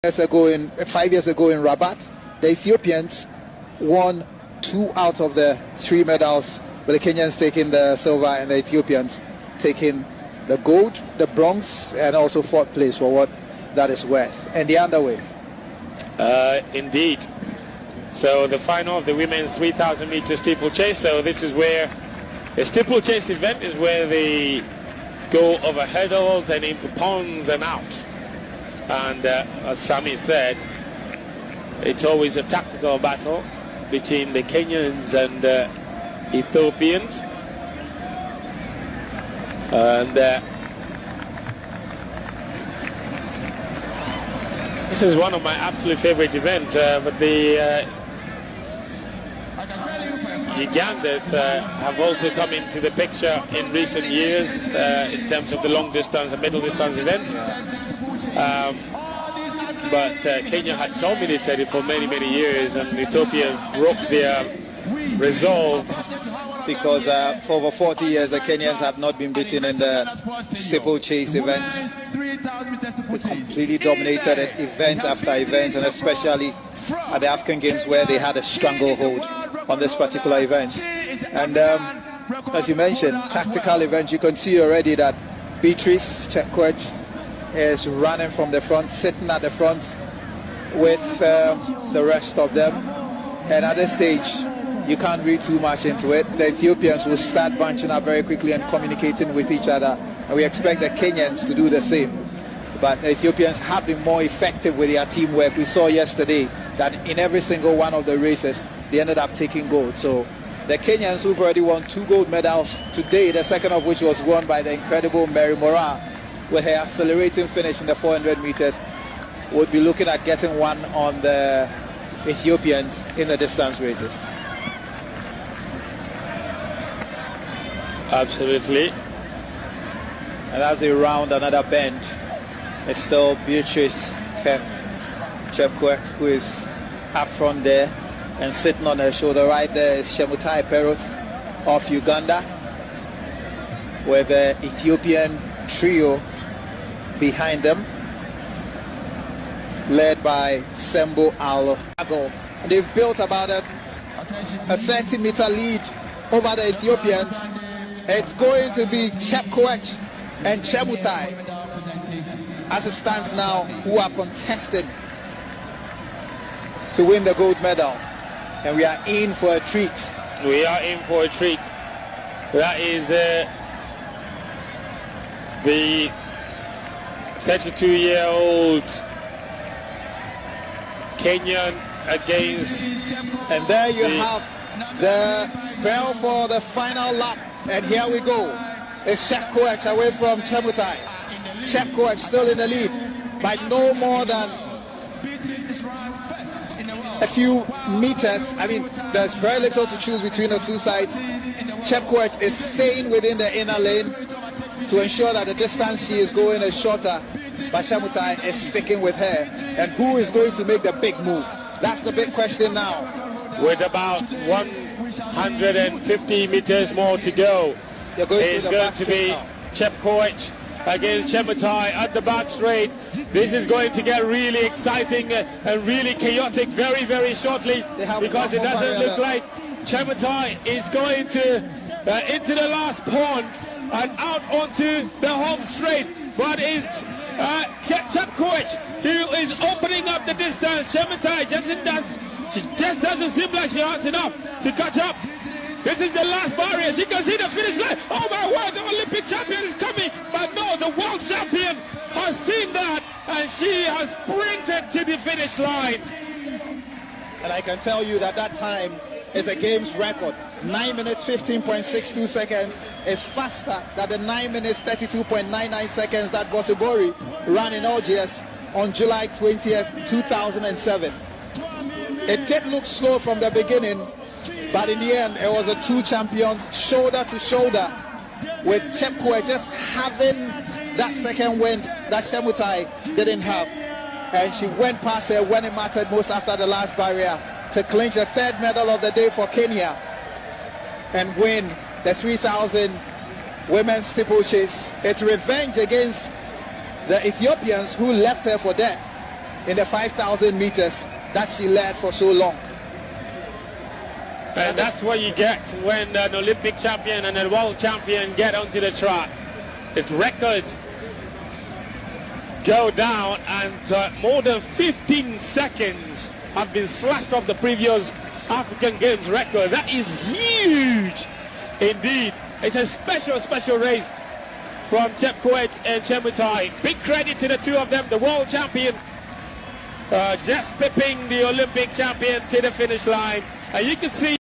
5 years ago in Rabat, the Ethiopians won 2 out of the 3 medals, with the Kenyans taking the silver and the Ethiopians taking the gold, the bronze, and also 4th place for what that is worth. And the other way. Indeed. So the final of the women's 3,000 meter steeplechase. So this is where the steeplechase event is where they go over hurdles and into ponds and out. And as Sami said, it's always a tactical battle between the Kenyans and Ethiopians. And this is one of my absolute favorite events, but the Ugandans have also come into the picture in recent years in terms of the long distance and middle distance events. But Kenya had dominated it for many years, and Ethiopia broke their resolve. Because for over 40 years the Kenyans have not been beaten in the steeplechase events. They completely dominated it, event after event, and especially at the African Games where they had a stranglehold on this particular event. And as you mentioned, tactical event, you can see already that Beatrice Chepkoech is running from the front, sitting at the front with the rest of them. And at this stage, you can't read too much into it. The Ethiopians will start bunching up very quickly and communicating with each other, and we expect the Kenyans to do the same. But the Ethiopians have been more effective with their teamwork. We saw yesterday that in every single one of the races, they ended up taking gold. So the Kenyans, who've already won 2 gold medals today, the second of which was won by the incredible Mary Moraa, with her accelerating finish in the 400 meters, would be looking at getting one on the Ethiopians in the distance races. Absolutely. And as they round another bend, it's still Beatrice Chepkoech who is up front there, and sitting on her shoulder right there is Chemutai Peruth of Uganda, with the Ethiopian trio behind them, led by Sembo Alo-Ago. And they've built about a 30-meter lead over the Ethiopians. It's going to be Chepkoech and Chemutai, as it stands now, who are contesting to win the gold medal. And we are in for a treat. We are in for a treat. That is the 32-year-old Kenyan against... And there you have the bell for the final lap. And here we go. It's Chepkoech away from Chemutai. Chepkoech still in the lead by no more than a few meters. I mean, there's very little to choose between the two sides. Chepkoech is staying within the inner lane to ensure that the distance she is going is shorter, but Chemutai is sticking with her. And who is going to make the big move? That's the big question now. With about 150 meters more to go, it's going to be Chepkoech against Chemutai at the back straight. This is going to get really exciting and really chaotic very shortly, because it doesn't look like Chemutai is going to into the last pond and out onto the home straight, but it's Chepkoech who is opening up the distance. Chemutai just doesn't seem like she has enough to catch up. This is the last barrier. She can see the finish line. Oh my word, the Olympic champion is coming. But no, the world champion has seen that, and she has sprinted to the finish line. And I can tell you that that time is a game's record. 9 minutes 15.62 seconds is faster than the 9 minutes 32.99 seconds that Gosibori ran in Algiers on July 20th, 2007. It did look slow from the beginning, but in the end, it was the 2 champions shoulder to shoulder, with Chepkoech just having that second wind that Chemutai didn't have. And she went past her when it mattered most after the last barrier to clinch the 3rd medal of the day for Kenya and win the 3,000 women's steeplechase. It's revenge against the Ethiopians who left her for dead. in the 5,000 meters that she led for so long. And that's what you get when an Olympic champion and a world champion get onto the track. The records go down, and more than 15 seconds have been slashed off the previous African Games record. That is huge indeed. It's a special race from Chepkoech and Chepkoech. Big credit to the two of them, the world champion just pipping the Olympic champion to the finish line. And you can see